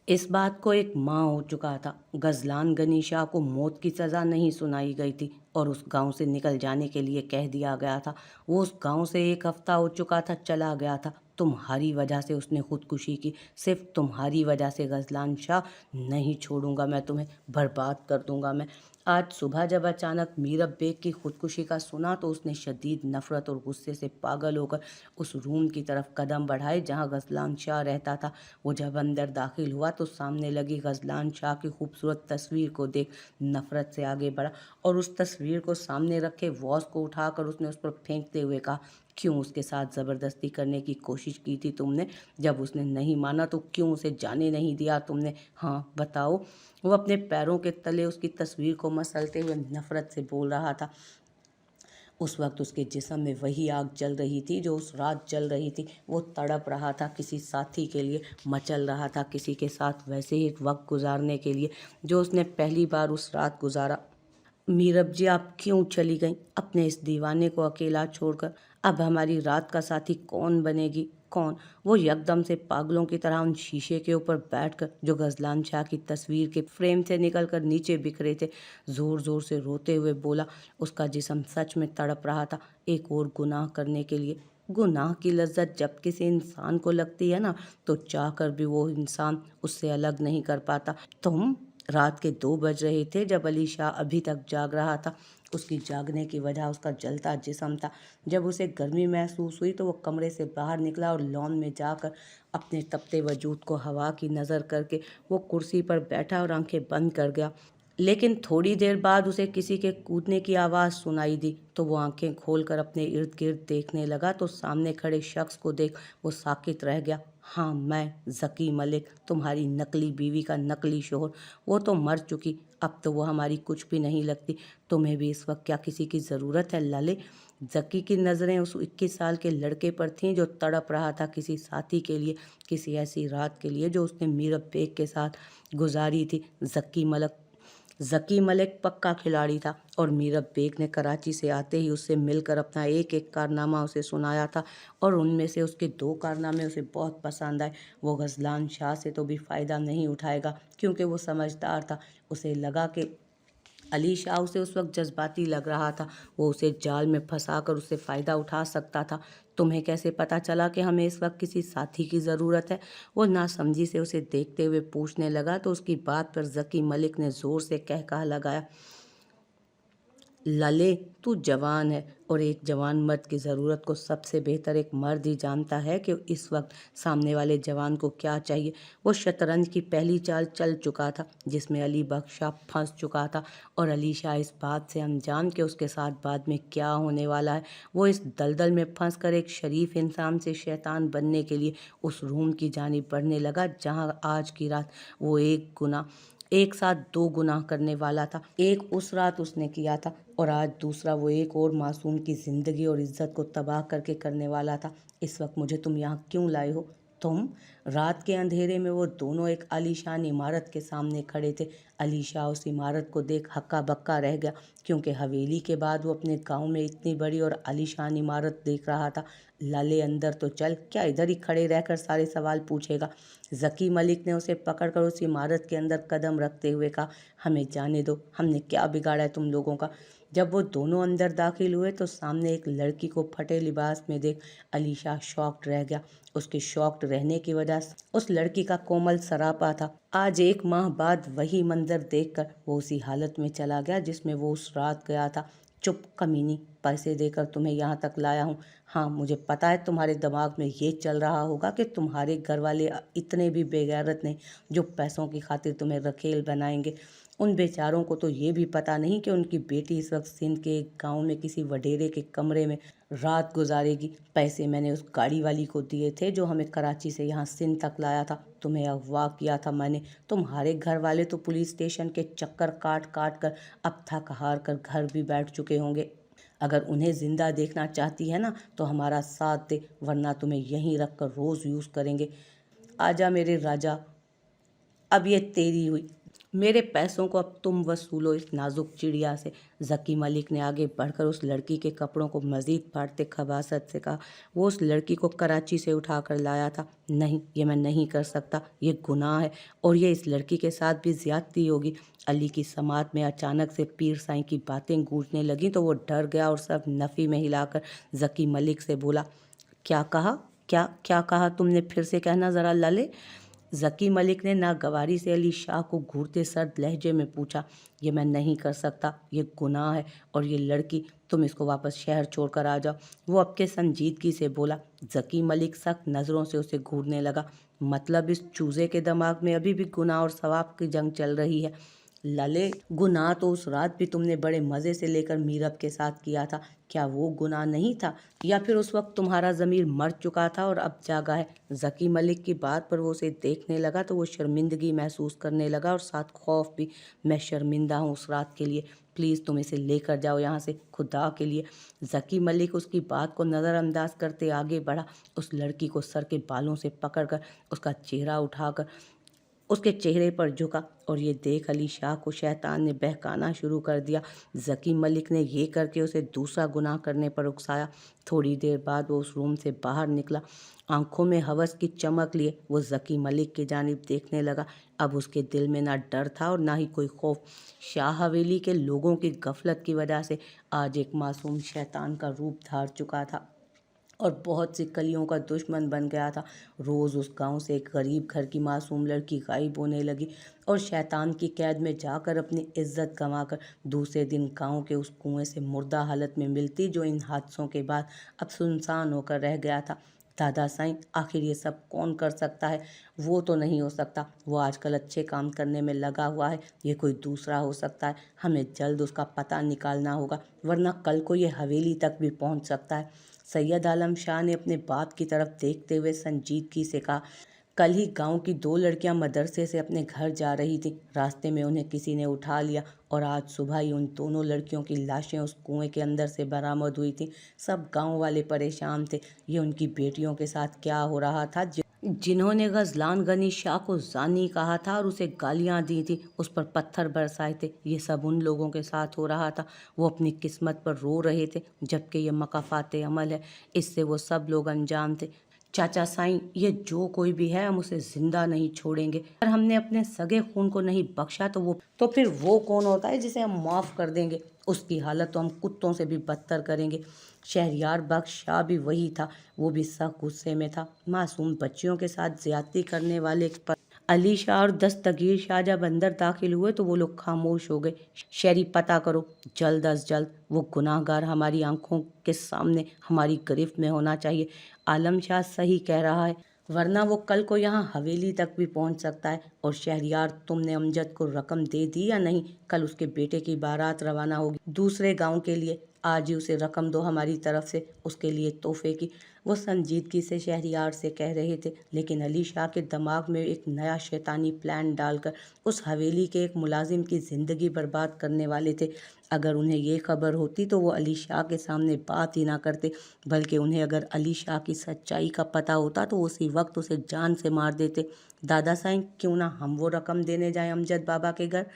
इस बात को एक माह हो चुका था। गजलान गनी शाह को मौत की सज़ा नहीं सुनाई गई थी और उस गांव से निकल जाने के लिए कह दिया गया था। वो उस गांव से एक हफ्ता हो चुका था चला गया था। तुम्हारी वजह से उसने खुदकुशी की, सिर्फ तुम्हारी वजह से गजलान शाह। नहीं छोड़ूंगा मैं तुम्हें, बर्बाद कर दूंगा मैं। आज सुबह जब अचानक मीरब बेग की खुदकुशी का सुना तो उसने शदीद नफरत और गुस्से से पागल होकर उस रूम की तरफ कदम बढ़ाए जहां गजलान शाह रहता था। वो जब अंदर दाखिल हुआ तो सामने लगी गजलान शाह की खूबसूरत तस्वीर को देख नफरत से आगे बढ़ा और उस तस्वीर को सामने रखे वॉच को उठाकर उसने उस पर फेंकते हुए कहा, क्यों उसके साथ ज़बरदस्ती करने की कोशिश की थी तुमने? जब उसने नहीं माना तो क्यों उसे जाने नहीं दिया तुमने? हाँ बताओ। वो अपने पैरों के तले उसकी तस्वीर को मसलते हुए नफरत से बोल रहा था। उस वक्त उसके जिस्म में वही आग जल रही थी जो उस रात जल रही थी। वो तड़प रहा था किसी साथी के लिए, मचल रहा था किसी के साथ वैसे ही एक वक्त गुजारने के लिए जो उसने पहली बार उस रात गुजारा। मीरब जी, आप क्यों चली गईं अपने इस दीवाने को अकेला छोड़कर? अब हमारी रात का साथी कौन बनेगी? कौन? वो यकदम से पागलों की तरह उन शीशे के ऊपर बैठकर जो गजलान शाह की तस्वीर के फ्रेम से निकलकर नीचे बिखरे थे जोर जोर से रोते हुए बोला। उसका जिस्म सच में तड़प रहा था एक और गुनाह करने के लिए। गुनाह की लज्जत जब किसी इंसान को लगती है ना, तो चाह कर भी वो इंसान उससे अलग नहीं कर पाता। तुम रात के 2 बज रहे थे जब अली शाह अभी तक जाग रहा था। उसकी जागने की वजह उसका जलता जिस्म था। जब उसे गर्मी महसूस हुई तो वो कमरे से बाहर निकला और लॉन में जाकर अपने तपते वजूद को हवा की नज़र करके वो कुर्सी पर बैठा और आंखें बंद कर गया। लेकिन थोड़ी देर बाद उसे किसी के कूदने की आवाज़ सुनाई दी तो वो आंखें खोलकर अपने इर्द गिर्द देखने लगा तो सामने खड़े शख्स को देख वो साकित रह गया। हाँ, मैं ज़की मलिक, तुम्हारी नकली बीवी का नकली शोहर। वो तो मर चुकी, अब तो वो हमारी कुछ भी नहीं लगती। तुम्हें भी इस वक्त क्या किसी की ज़रूरत है लले? ज़की की नज़रें उस 21 साल के लड़के पर थीं जो तड़प रहा था किसी साथी के लिए, किसी ऐसी रात के लिए जो उसने मीरब बेग के साथ गुजारी थी। ज़की मलिक पक्का खिलाड़ी था और मीरब बेग ने कराची से आते ही उससे मिलकर अपना एक एक कारनामा उसे सुनाया था और उनमें से उसके 2 कारनामे उसे बहुत पसंद आए। वो गजलान शाह से तो भी फ़ायदा नहीं उठाएगा क्योंकि वो समझदार था। उसे लगा कि अली शाह उसे उस वक्त जज्बाती लग रहा था। वो उसे जाल में फंसाकर उससे फ़ायदा उठा सकता था। तुम्हें कैसे पता चला कि हमें इस वक्त किसी साथी की ज़रूरत है? वो नासमझी से उसे देखते हुए पूछने लगा तो उसकी बात पर ज़की मलिक ने ज़ोर से कह कहा लगाया, लले, तू जवान है और एक जवान मर्द की ज़रूरत को सबसे बेहतर एक मर्द ही जानता है कि इस वक्त सामने वाले जवान को क्या चाहिए। वो शतरंज की पहली चाल चल चुका था जिसमें अली बख्शा फंस चुका था और अली शाह इस बात से अनजान कि उसके साथ बाद में क्या होने वाला है। वो इस दलदल में फंस कर एक शरीफ इंसान से शैतान बनने के लिए उस रूम की जानिब बढ़ने लगा जहाँ आज की रात वो एक साथ 2 गुनाह करने वाला था। एक उस रात उसने किया था और आज दूसरा वो एक और मासूम की ज़िंदगी और इज्जत को तबाह करके करने वाला था। इस वक्त मुझे तुम यहाँ क्यों लाए हो? तुम? रात के अंधेरे में वो दोनों एक आलीशान इमारत के सामने खड़े थे। अली शाह उस इमारत को देख हक्का बक्का रह गया क्योंकि हवेली के बाद वो अपने गांव में इतनी बड़ी और आलीशान इमारत देख रहा था। लाले अंदर तो चल, क्या इधर ही खड़े रहकर सारे सवाल पूछेगा? ज़की मलिक ने उसे पकड़कर उस इमारत के अंदर कदम रखते हुए कहा, हमें जाने दो, हमने क्या बिगाड़ा है तुम लोगों का? जब वो दोनों अंदर दाखिल हुए तो सामने एक लड़की को फटे लिबास में देख अली शाह शॉक्ड रह गया। उसके शॉक्ड रहने की वजह से उस लड़की का कोमल सरापा था। आज 1 माह बाद वही मंजर देखकर वो उसी हालत में चला गया जिसमें वो उस रात गया था। चुप कमीनी, पैसे देकर तुम्हें यहाँ तक लाया हूँ। हाँ, मुझे पता है तुम्हारे दिमाग में ये चल रहा होगा कि तुम्हारे घर वाले इतने भी बेगैरत नहीं जो पैसों की खातिर तुम्हें रखेल बनाएंगे। उन बेचारों को तो ये भी पता नहीं कि उनकी बेटी इस वक्त सिंध के एक गाँव में किसी वडेरे के कमरे में रात गुजारेगी। पैसे मैंने उस गाड़ी वाली को दिए थे जो हमें कराची से यहाँ सिंध तक लाया था। तुम्हें अगवा किया था मैंने। तुम्हारे घर वाले तो पुलिस स्टेशन के चक्कर काट काट कर अब थक हार कर घर भी बैठ चुके होंगे। अगर उन्हें जिंदा देखना चाहती है ना तो हमारा साथ दे, वरना तुम्हें यहीं रख कर रोज़ यूज़ करेंगे। आजा मेरे राजा, अब ये तेरी हुई। मेरे पैसों को अब तुम वसूलो इस नाजुक चिड़िया से। ज़की मलिक ने आगे बढ़कर उस लड़की के कपड़ों को मज़ीद फाड़ते खबासत से कहा। वो उस लड़की को कराची से उठा कर लाया था। नहीं, ये मैं नहीं कर सकता, ये गुनाह है और ये इस लड़की के साथ भी ज़्यादती होगी। अली की समात में अचानक से पीर साईं की बातें गूंजने लगीं तो वो डर गया और सब नफ़ी में हिलाकर ज़की मलिक से बोला, क्या कहा? क्या क्या कहा तुमने? फिर से कहना ज़रा लले। ज़की मलिक ने नागवारी से अली शाह को घूरते सर्द लहजे में पूछा, ये मैं नहीं कर सकता, ये गुनाह है और ये लड़की, तुम इसको वापस शहर छोड़कर आ जाओ। वो अपके संजीदगी से बोला। ज़की मलिक सख्त नज़रों से उसे घूरने लगा। मतलब इस चूज़े के दिमाग में अभी भी गुनाह और सवाब की जंग चल रही है। लले, गुनाह तो उस रात भी तुमने बड़े मज़े से लेकर मीरब के साथ किया था। क्या वो गुनाह नहीं था? या फिर उस वक्त तुम्हारा ज़मीर मर चुका था और अब जागा है? ज़की मलिक की बात पर वो उसे देखने लगा तो वो शर्मिंदगी महसूस करने लगा और साथ खौफ भी। मैं शर्मिंदा हूँ उस रात के लिए। प्लीज़ तुम इसे लेकर जाओ यहाँ से, खुदा के लिए। ज़की मलिक उसकी बात को नज़रअंदाज करते आगे बढ़ा। उस लड़की को सर के बालों से पकड़कर उसका चेहरा उठाकर उसके चेहरे पर झुका और ये देख अली शाह को शैतान ने बहकाना शुरू कर दिया। ज़की मलिक ने ये करके उसे दूसरा गुनाह करने पर उकसाया। थोड़ी देर बाद वो उस रूम से बाहर निकला। आंखों में हवस की चमक लिए वो ज़की मलिक की जानिब देखने लगा। अब उसके दिल में ना डर था और ना ही कोई खौफ। शाह हवेली के लोगों की गफलत की वजह से आज एक मासूम शैतान का रूप धार चुका था और बहुत सी कलियों का दुश्मन बन गया था। रोज़ उस गांव से एक गरीब घर की मासूम लड़की गायब होने लगी और शैतान की कैद में जाकर अपनी इज्जत गंवाकर दूसरे दिन गांव के उस कुएं से मुर्दा हालत में मिलती जो इन हादसों के बाद अब सुनसान होकर रह गया था। दादा साईं, आखिर ये सब कौन कर सकता है? वो तो नहीं हो सकता, वो आजकल अच्छे काम करने में लगा हुआ है। ये कोई दूसरा हो सकता है। हमें जल्द उसका पता निकालना होगा, वरना कल को ये हवेली तक भी पहुंच सकता है। सैयद आलम शाह ने अपने बाप की तरफ देखते हुए संजीदगी से कहा, कल ही गांव की दो लड़कियां मदरसे से अपने घर जा रही थीं। रास्ते में उन्हें किसी ने उठा लिया और आज सुबह ही उन दोनों लड़कियों की लाशें उस कुएं के अंदर से बरामद हुई थीं। सब गांव वाले परेशान थे। ये उनकी बेटियों के साथ क्या हो रहा था जिन्होंने गजलान गनी शाह को जानी कहा था और उसे गालियां दी थी, उस पर पत्थर बरसाए थे। ये सब उन लोगों के साथ हो रहा था। वो अपनी किस्मत पर रो रहे थे, जबकि ये मकाफात अमल है, इससे वो सब लोग अनजान थे। चाचा साईं, ये जो कोई भी है हम उसे जिंदा नहीं छोड़ेंगे। अगर हमने अपने सगे खून को नहीं बख्शा तो फिर वो कौन होता है जिसे हम माफ़ कर देंगे? उसकी हालत तो हम कुत्तों से भी बदतर करेंगे। शहरयार बख्श शाह भी वही था। वो भी सख्त गुस्से में था। मासूम बच्चियों के साथ ज्यादती करने वाले पर अली शाह और दस्तगीर शाह जब अंदर दाखिल हुए तो वो लोग खामोश हो गए। शहरी, पता करो जल्द अज जल्द। वो गुनाहगार हमारी आंखों के सामने हमारी गिरफ्त में होना चाहिए। आलम शाह सही कह रहा है, वरना वो कल को यहाँ हवेली तक भी पहुँच सकता है। और शहरयार, तुमने अमजद को रकम दे दी या नहीं? कल उसके बेटे की बारात रवाना होगी दूसरे गांव के लिए। आज ही उसे रकम दो हमारी तरफ से, उसके लिए तोहफे की। वो संजीदगी से शहरयार से कह रहे थे, लेकिन अली शाह के दिमाग में एक नया शैतानी प्लान डालकर उस हवेली के एक मुलाजिम की ज़िंदगी बर्बाद करने वाले थे। अगर उन्हें ये खबर होती तो वो अली शाह के सामने बात ही ना करते, बल्कि उन्हें अगर अली शाह की सच्चाई का पता होता तो उसी वक्त उसे जान से मार देते। दादा साईं, क्यों ना हम वो रकम देने जाएं अमजद बाबा के घर?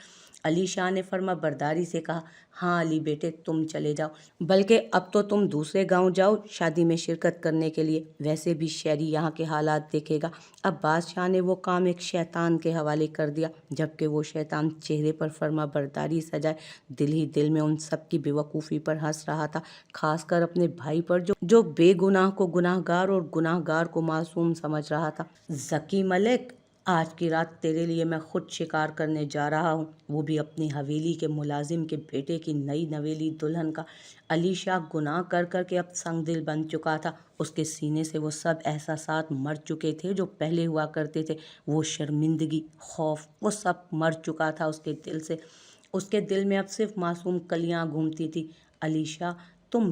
अली शाह ने फर्मा बरदारी से कहा, हाँ अली बेटे, तुम चले जाओ। बल्कि अब तो तुम दूसरे गांव जाओ शादी में शिरकत करने के लिए। वैसे भी शहरी यहाँ के हालात देखेगा। अब बादशाह ने वो काम एक शैतान के हवाले कर दिया, जबकि वो शैतान चेहरे पर फर्मा बरदारी सजाए दिल ही दिल में उन सब की बेवकूफ़ी पर हंस रहा था, खासकर अपने भाई पर जो बेगुनाह को गुनाहगार और गुनाहगार को मासूम समझ रहा था। ज़की मलिक, आज की रात तेरे लिए मैं खुद शिकार करने जा रहा हूँ, वो भी अपनी हवेली के मुलाजिम के बेटे की नई नवेली दुल्हन का। अली शाह गुनाह कर कर के अब संग दिल बन चुका था। उसके सीने से वो सब एहसासात मर चुके थे जो पहले हुआ करते थे। वो शर्मिंदगी, खौफ, वो सब मर चुका था उसके दिल से। उसके दिल में अब सिर्फ मासूम कलियां घूमती थी। अली शाह, तुम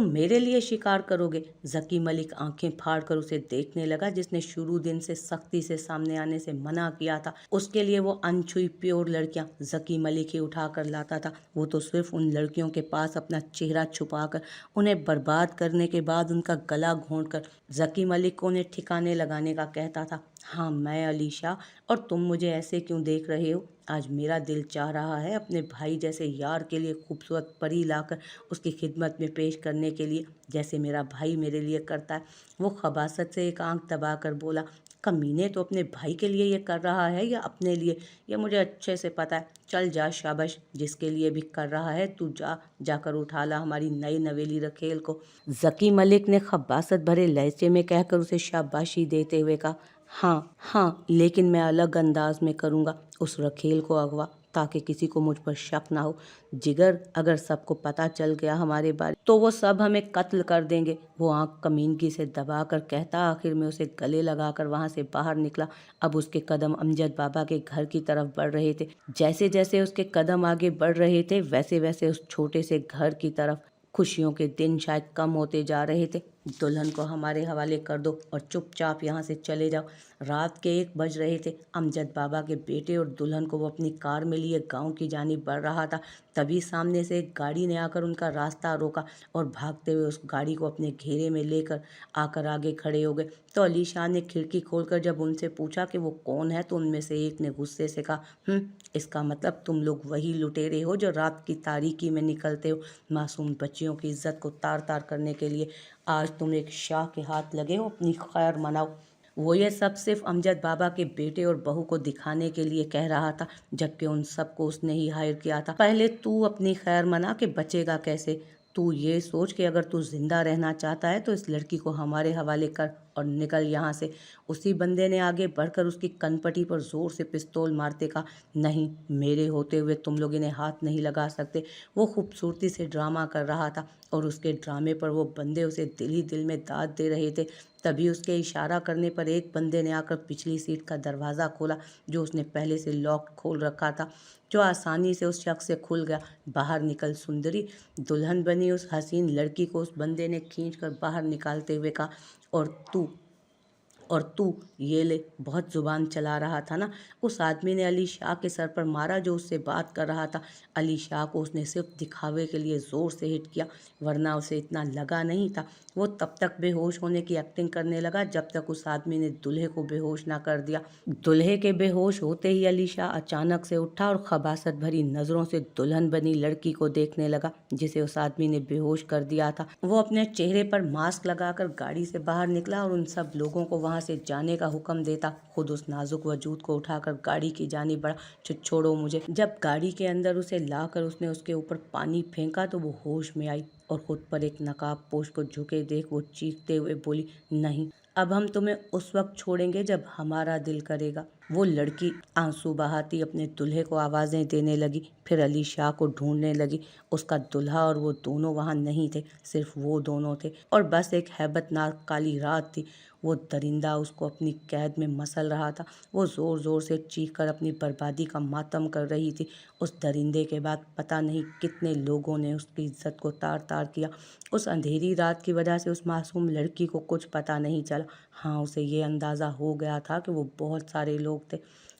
मेरे लिए शिकार करोगे? ज़की मलिक आंखें फाड़ कर उसे देखने लगा, जिसने शुरू दिन से सख्ती से सामने आने से मना किया था। उसके लिए वो अनछुई प्योर लड़कियां ज़की मलिक ही उठा कर लाता था। वो तो सिर्फ उन लड़कियों के पास अपना चेहरा छुपाकर, उन्हें बर्बाद करने के बाद उनका गला घोंट कर ज़की मलिक को उन्हें ठिकाने लगाने का कहता था। हाँ मैं अलीशा, और तुम मुझे ऐसे क्यों देख रहे हो? आज मेरा दिल चाह रहा है अपने भाई जैसे यार के लिए खूबसूरत परी लाकर उसकी खिदमत में पेश करने के लिए, जैसे मेरा भाई मेरे लिए करता है। वो खबासत से एक आंख दबाकर बोला, कमीने तो अपने भाई के लिए ये कर रहा है या अपने लिए, ये मुझे अच्छे से पता है। चल जा, शाबाश, जिसके लिए भी कर रहा है तू जा, जाकर उठा ला हमारी नई नवेली रखेल को। जकी मलिक ने खबासत भरे लहजे में कहकर उसे शाबाशी देते हुए कहा, हाँ हाँ, लेकिन मैं अलग अंदाज में करूँगा उस रखेल को अगवा, ताकि किसी को मुझ पर शक ना हो। जिगर, अगर सबको पता चल गया हमारे बारे तो वो सब हमें कत्ल कर देंगे। वो आंख कमीनगी से दबाकर कहता आखिर में उसे गले लगाकर वहां से बाहर निकला। अब उसके कदम अमजद बाबा के घर की तरफ बढ़ रहे थे। जैसे जैसे उसके कदम आगे बढ़ रहे थे वैसे वैसे उस छोटे से घर की तरफ खुशियों के दिन शायद कम होते जा रहे थे। दुल्हन को हमारे हवाले कर दो और चुपचाप यहाँ से चले जाओ। रात के 1 बज रहे थे। अमजद बाबा के बेटे और दुल्हन को वो अपनी कार में लिए गांव की जानिब बढ़ रहा था। तभी सामने से एक गाड़ी ने आकर उनका रास्ता रोका और भागते हुए उस गाड़ी को अपने घेरे में लेकर आकर आगे खड़े हो गए। तो अली शाह ने खिड़की खोलकर जब उनसे पूछा कि वो कौन है, तो उनमें से एक ने गुस्से से कहा, इसका मतलब तुम लोग वही लुटेरे हो जो रात की तारीकी में निकलते हो मासूम बच्चियों की इज्जत को तार तार करने के लिए। आज तुम एक शाह के हाथ लगे हो, अपनी खैर मनाओ। वो ये सब सिर्फ अमजद बाबा के बेटे और बहू को दिखाने के लिए कह रहा था, जबकि उन सबको उसने ही हायर किया था। पहले तू अपनी खैर मना के बचेगा कैसे? तू ये सोच कि अगर तू जिंदा रहना चाहता है तो इस लड़की को हमारे हवाले कर और निकल यहाँ से। उसी बंदे ने आगे बढ़कर उसकी कनपटी पर जोर से पिस्तौल मारते कहा, नहीं, मेरे होते हुए तुम लोग इन्हें हाथ नहीं लगा सकते। वो खूबसूरती से ड्रामा कर रहा था और उसके ड्रामे पर वो बंदे उसे दिल ही दिल में दाद दे रहे थे। तभी उसके इशारा करने पर एक बंदे ने आकर पिछली सीट का दरवाज़ा खोला, जो उसने पहले से लॉक खोल रखा था, जो आसानी से उस शख्स से खुल गया। बाहर निकल सुंदरी, दुल्हन बनी उस हसीन लड़की को उस बंदे ने खींचकर बाहर निकालते हुए कहा, और तू ये ले, बहुत जुबान चला रहा था ना? उस आदमी ने अली शाह के सर पर मारा जो उससे बात कर रहा था। अली शाह को उसने सिर्फ दिखावे के लिए ज़ोर से हिट किया, वरना उसे इतना लगा नहीं था। वो तब तक बेहोश होने की एक्टिंग करने लगा जब तक उस आदमी ने दूल्हे को बेहोश ना कर दिया। दूल्हे के बेहोश होते ही अली शाह अचानक से उठा और खबासत भरी नज़रों से दुल्हन बनी लड़की को देखने लगा जिसे उस आदमी ने बेहोश कर दिया था। वो अपने चेहरे पर मास्क लगाकर गाड़ी से बाहर निकला और उन सब लोगों को वहां से जाने का हुक्म देता खुद उस नाजुक वजूद को उठाकर गाड़ी की जानिब बढ़ा। छोड़ो मुझे। जब गाड़ी के अंदर उसे लाकर उसने उसके ऊपर पानी फेंका तो वो होश में आई और खुद पर एक नकाब पोश को झुके देख वो चीखते हुए बोली, नहीं, अब हम तुम्हें उस वक्त छोड़ेंगे जब हमारा दिल करेगा। वो लड़की आंसू बहाती अपने दूल्हे को आवाज़ें देने लगी, फिर अली शाह को ढूंढने लगी। उसका दूल्हा और वो दोनों वहाँ नहीं थे, सिर्फ वो दोनों थे और बस एक हैबतनाक काली रात थी। वो दरिंदा उसको अपनी कैद में मसल रहा था। वो ज़ोर ज़ोर से चीख कर अपनी बर्बादी का मातम कर रही थी। उस दरिंदे के बाद पता नहीं कितने लोगों ने उसकी इज्जत को तार तार किया। उस अंधेरी रात की वजह से उस मासूम लड़की को कुछ पता नहीं चला। हाँ, उसे ये अंदाज़ा हो गया था कि वो बहुत सारे लोग थे।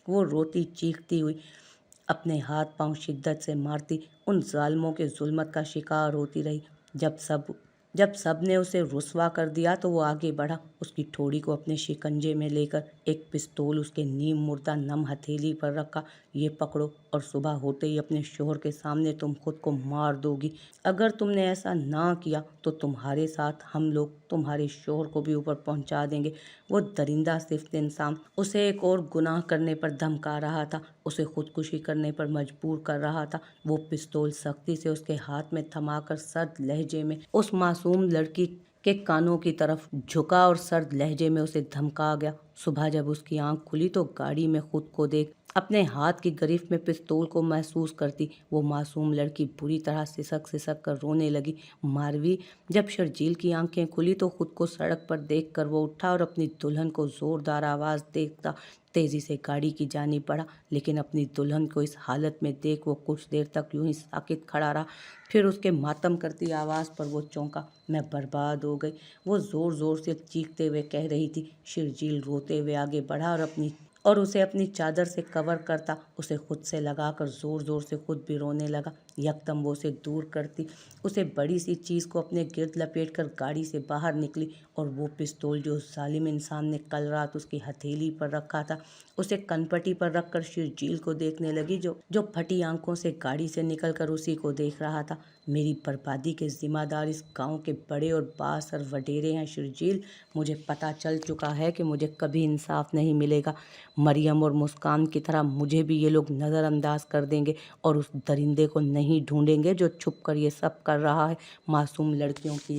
वो रोती चीखती हुई अपने हाथ पांव शिद्दत से मारती उन जालिमों के जुल्मत का शिकार होती रही। जब सब ने उसे रुस्वा कर दिया तो वो आगे बढ़ा, उसकी ठोड़ी को अपने शिकंजे में लेकर एक पिस्तौल उसके नीम मुर्दा नम हथेली पर रखा। ये पकड़ो और सुबह होते ही अपने शोहर के सामने तुम खुद को मार दोगी। अगर तुमने ऐसा ना किया तो तुम्हारे साथ हम लोग तुम्हारे शोहर को भी ऊपर पहुंचा देंगे। वो दरिंदा सिफ्त इंसान उसे एक और गुनाह करने पर धमका रहा था, उसे खुदकुशी करने पर मजबूर कर रहा था। वो पिस्तौल सख्ती से उसके हाथ में थमाकर सर्द लहजे में उस मासूम लड़की के कानों की तरफ झुका और सर्द लहजे में उसे धमका गया। सुबह जब उसकी आंख खुली तो गाड़ी में खुद को देख अपने हाथ की गिरफ्त में पिस्तौल को महसूस करती वो मासूम लड़की बुरी तरह सिसक सिसक कर रोने लगी। मारवी, जब शर्जील की आंखें खुली तो खुद को सड़क पर देखकर वो उठा और अपनी दुल्हन को जोरदार आवाज़ देता तेजी से गाड़ी की जानिब बढ़ा, लेकिन अपनी दुल्हन को इस हालत में देख वो कुछ देर तक यूं ही साकित खड़ा रहा। फिर उसके मातम करती आवाज़ पर वो चौंका, मैं बर्बाद हो गई, वो ज़ोर ज़ोर से चीखते हुए कह रही थी। शर्जील रोते हुए आगे बढ़ा और उसे अपनी चादर से कवर करता उसे खुद से लगाकर ज़ोर ज़ोर से खुद भी रोने लगा। यकदम वो उसे दूर करती, उसे बड़ी सी चीज़ को अपने गिर्द लपेट कर गाड़ी से बाहर निकली और वो पिस्तौल जो उस जालिम इंसान ने कल रात उसकी हथेली पर रखा था, उसे कनपटी पर रखकर शिरजील को देखने लगी, जो फटी आंखों से गाड़ी से निकलकर उसी को देख रहा था। मेरी बर्बादी के जिम्मेदार इस गांव के बड़े और बासर वडेरे हैं शिरजील। मुझे पता चल चुका है कि मुझे कभी इंसाफ नहीं मिलेगा। मरियम और मुस्कान की तरह मुझे भी ये लोग नज़रअंदाज कर देंगे और उस दरिंदे को नहीं ढूंढेंगे जो छुप कर ये सब कर रहा है, मासूम लड़कियों की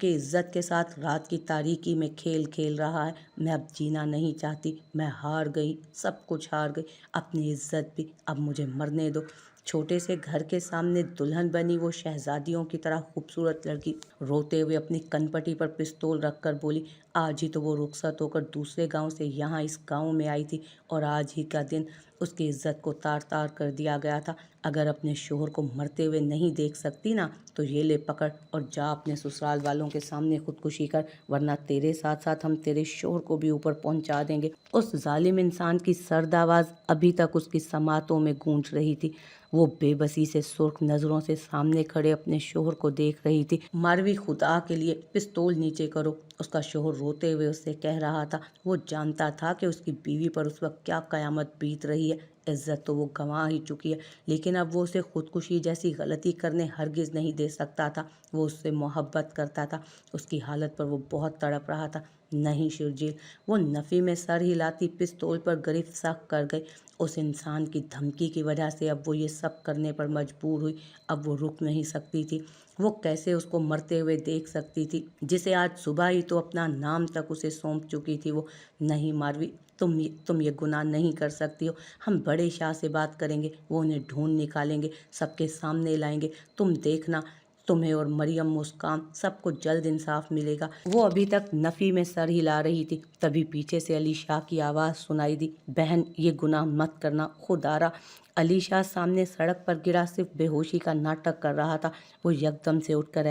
इज्जत के साथ रात की तारीकी में खेल खेल रहा है। मैं अब जीना नहीं चाहती, मैं हार गई, सब कुछ हार गई, अपनी इज्जत भी। अब मुझे मरने दो। छोटे से घर के सामने दुल्हन बनी वो शहजादियों की तरह खूबसूरत लड़की रोते हुए अपनी कनपटी पर पिस्तौल रखकर बोली, आज ही तो वो रुखसत होकर दूसरे गांव से यहाँ इस गांव में आई थी और आज ही का दिन उसकी इज्जत को तार तार कर दिया गया था। अगर अपने शोहर को मरते हुए नहीं देख सकती ना, तो ये ले पकड़ और जा अपने ससुराल वालों के सामने खुदकुशी कर, वरना तेरे साथ साथ हम तेरे शोहर को भी ऊपर पहुंचा देंगे। उस जालिम इंसान की सर्द आवाज़ अभी तक उसकी समातों में गूंज रही थी। वो बेबसी से सुर्ख नज़रों से सामने खड़े अपने शोहर को देख रही थी। मारवी, खुदा के लिए पिस्तौल नीचे करो, उसका शोहर रोते हुए उससे कह रहा था। वो जानता था कि उसकी बीवी पर उस वक्त क्या कयामत बीत रही है। इज्जत तो वो गंवा ही चुकी है, लेकिन अब वो उसे खुदकुशी जैसी गलती करने हरगिज़ नहीं दे सकता था। वो उससे मोहब्बत करता था, उसकी हालत पर वो बहुत तड़प रहा था। नहीं शिरजील, वो नफ़ी में सर हिलाती पिस्तौल पर गिरफ्त सा कर गई। उस इंसान की धमकी की वजह से अब वो ये सब करने पर मजबूर हुई। अब वो रुक नहीं सकती थी। वो कैसे उसको मरते हुए देख सकती थी, जिसे आज सुबह ही तो अपना नाम तक उसे सौंप चुकी थी वो। नहीं मारवी, तुम ये गुनाह नहीं कर सकती हो। हम बड़े शाह से बात करेंगे, वो उन्हें ढूंढ निकालेंगे, सबके सामने लाएंगे। तुम देखना, तुम्हें और मरियम, मुस्कान, सबको जल्द इंसाफ मिलेगा। वो अभी तक नफ़ी में सर हिला रही थी, तभी पीछे से अली शाह की आवाज़ सुनाई दी, बहन ये गुनाह मत करना, खुदारा। अली शाह सामने सड़क पर गिरा सिर्फ बेहोशी का नाटक कर रहा था। वो यकदम से उठकर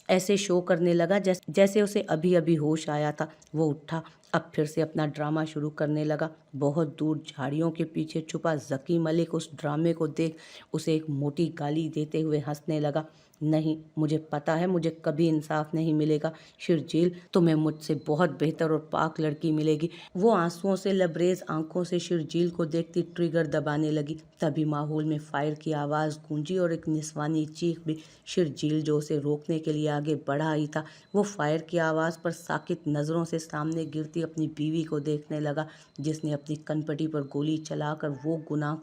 ऐसे शो करने लगा जैसे उसे अभी अभी होश आया था। वो उठा, अब फिर से अपना ड्रामा शुरू करने लगा। बहुत दूर झाड़ियों के पीछे छुपा जकी मलिक उस ड्रामे को देख उसे एक मोटी गाली देते हुए हंसने लगा। नहीं, मुझे पता है मुझे कभी इंसाफ नहीं मिलेगा शिरजील, तुम्हें मुझसे बहुत बेहतर और पाक लड़की मिलेगी। वो आंसुओं से लबरेज आंखों से शिरजील को देखती ट्रिगर दबाने लगी। तभी माहौल में फायर की आवाज़ गूंजी और एक निस्वानी चीख भी। शिरजील जो उसे रोकने के लिए आगे बढ़ा ही था, वो फायर की आवाज़ पर साकित नज़रों से सामने गिरती अपनी बीवी को देखने लगा, जिसने अपनी कनपटी पर गोली चलाकर वो गुनाह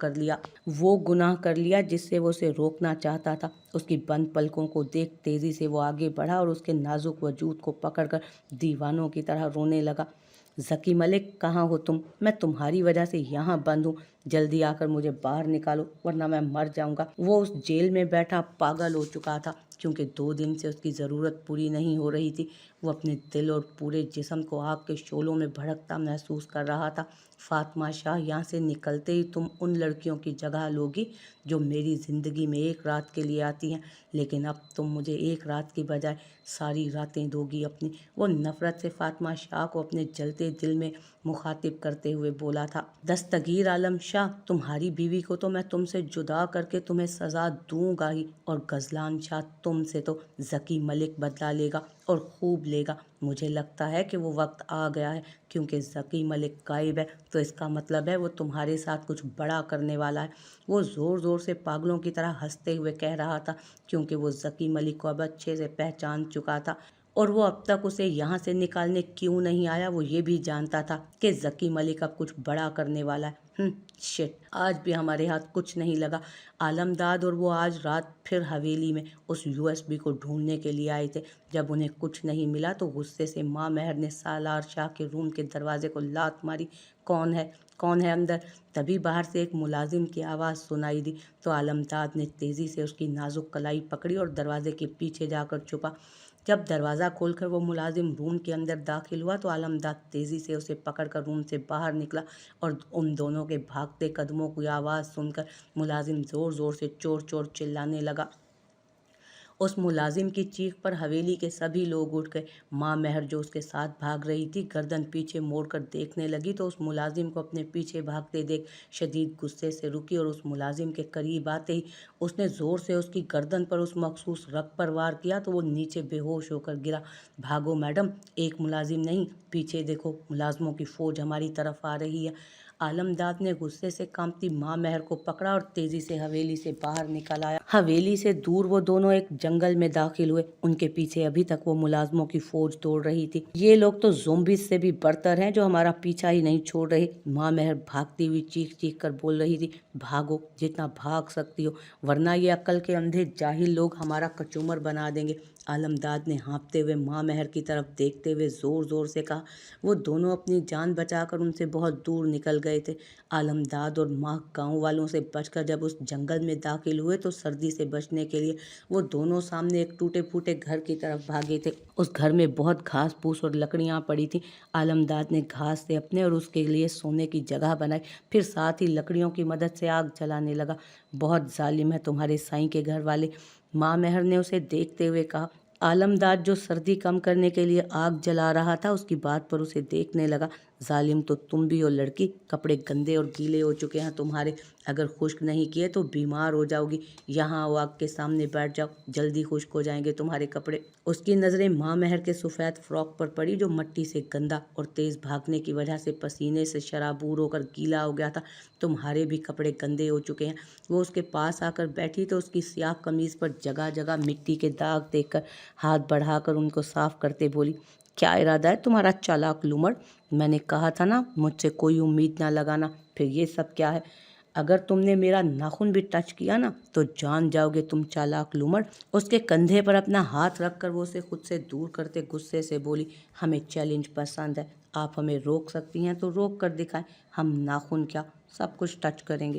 कर लिया जिससे वो उसे रोकना चाहता था। उसकी बंद पलकों को देख तेजी से वो आगे बढ़ा और उसके नाजुक वजूद को पकड़कर दीवानों की तरह रोने लगा। जकी मलिक, कहाँ हो तुम? मैं तुम्हारी वजह से यहाँ बंद हूँ, जल्दी आकर मुझे बाहर निकालो वरना मैं मर जाऊंगा। वो उस जेल में बैठा पागल हो चुका था, क्योंकि 2 दिन से उसकी ज़रूरत पूरी नहीं हो रही थी। वो अपने दिल और पूरे जिस्म को आग के शोलों में भड़कता महसूस कर रहा था। फातिमा शाह, यहाँ से निकलते ही तुम उन लड़कियों की जगह लोगी जो मेरी ज़िंदगी में एक रात के लिए आती हैं, लेकिन अब तुम मुझे एक रात की बजाय सारी रातें दोगी अपनी। वो नफ़रत से फातिमा शाह को अपने जलते दिल में मुखातिब करते हुए बोला था। दस्तगीर आलम शाह, तुम्हारी बीवी को तो मैं तुमसे जुदा करके तुम्हें सज़ा दूंगा ही, और गजलान शाह, तुमसे तो जकी मलिक बदला लेगा और खूब लेगा। मुझे लगता है कि वो वक्त आ गया है, क्योंकि जकी मलिक गायब है तो इसका मतलब है वो तुम्हारे साथ कुछ बड़ा करने वाला है। वो ज़ोर ज़ोर से पागलों की तरह हंसते हुए कह रहा था, क्योंकि वो जकी मलिक को अब अच्छे से पहचान चुका था, और वो अब तक उसे यहाँ से निकालने क्यों नहीं आया वो ये भी जानता था कि जकी मलिक अब कुछ बड़ा करने वाला है। शिट, आज भी हमारे हाथ कुछ नहीं लगा। आलमदाद और वो आज रात फिर हवेली में उस यूएसबी को ढूंढने के लिए आए थे। जब उन्हें कुछ नहीं मिला तो गुस्से से माँ मेहर ने सालार शाह के रूम के दरवाजे को लात मारी। कौन है अंदर? तभी बाहर से एक मुलाजिम की आवाज़ सुनाई दी तो आलमदाद ने तेज़ी से उसकी नाजुक कलाई पकड़ी और दरवाजे के पीछे जाकर छुपा। जब दरवाज़ा खोलकर वो मुलाजिम रूम के अंदर दाखिल हुआ तो आलमदाद तेज़ी से उसे पकड़कर रूम से बाहर निकला, और उन दोनों के भागते कदमों की आवाज़ सुनकर मुलाजिम ज़ोर ज़ोर से चोर चोर चिल्लाने लगा। उस मुलाजिम की चीख पर हवेली के सभी लोग उठ गए। माँ मेहर जो उसके साथ भाग रही थी गर्दन पीछे मोड़कर देखने लगी तो उस मुलाजिम को अपने पीछे भागते देख शदीद गुस्से से रुकी और उस मुलाजिम के करीब आते ही उसने ज़ोर से उसकी गर्दन पर उस मखसूस रग पर वार किया तो वो नीचे बेहोश होकर गिरा। भागो मैडम, एक मुलाजिम नहीं, पीछे देखो, मुलाजमों की फ़ौज हमारी तरफ आ रही है। आलमदाद ने गुस्से से कांपती माँ मेहर को पकड़ा और तेजी से हवेली से बाहर निकल आया। हवेली से दूर वो दोनों एक जंगल में दाखिल हुए। उनके पीछे अभी तक वो मुलाजमों की फौज दौड़ रही थी। ये लोग तो ज़ोंबीज़ से भी बदतर हैं जो हमारा पीछा ही नहीं छोड़ रहे। माँ मेहर भागती हुई चीख चीख कर बोल रही थी, भागो जितना भाग सकती हो, वरना ये अक्ल के अंधे जाहिल लोग हमारा कचूमर बना देंगे। आलमदाद ने हाँफते हुए माँ मेहर की तरफ देखते हुए ज़ोर ज़ोर से कहा। वो दोनों अपनी जान बचाकर उनसे बहुत दूर निकल गए थे। आलमदाद और माँ गांव वालों से बचकर जब उस जंगल में दाखिल हुए तो सर्दी से बचने के लिए वो दोनों सामने एक टूटे फूटे घर की तरफ भागे थे। उस घर में बहुत घास फूस और लकड़ियाँ पड़ी थी। आलमदाद ने घास से अपने और उसके लिए सोने की जगह बनाई, फिर साथ ही लकड़ियों की मदद से आग जलाने लगा। बहुत जालिम है तुम्हारे साईं के घर वाले, माँ मेहर ने उसे देखते हुए कहा। आलमदाद जो सर्दी कम करने के लिए आग जला रहा था उसकी बात पर उसे देखने लगा। जालिम तो तुम भी हो लड़की, कपड़े गंदे और गीले हो चुके हैं तुम्हारे, अगर खुश्क नहीं किए तो बीमार हो जाओगी। यहाँ आओ, आग के सामने बैठ जाओ, जल्दी खुश्क हो जाएंगे तुम्हारे कपड़े। उसकी नज़रें माँ मेहर के सफ़ेद फ्रॉक पर पड़ी जो मिट्टी से गंदा और तेज़ भागने की वजह से पसीने से शराबूर होकर गीला हो गया था। तुम्हारे भी कपड़े गंदे हो चुके हैं। वो उसके पास आकर बैठी तो उसकी स्याह कमीज़ पर जगह जगह मिट्टी के दाग देखकर हाथ बढ़ाकर उनको साफ करते बोली, क्या इरादा है तुम्हारा चालाक लूमड़? मैंने कहा था ना मुझसे कोई उम्मीद ना लगाना। फिर ये सब क्या है? अगर तुमने मेरा नाखून भी टच किया ना तो जान जाओगे तुम चालाक लूमड़। उसके कंधे पर अपना हाथ रखकर वो उसे खुद से दूर करते गुस्से से बोली, हमें चैलेंज पसंद है, आप हमें रोक सकती हैं तो रोक कर दिखाएं, हम नाखून क्या सब कुछ टच करेंगे।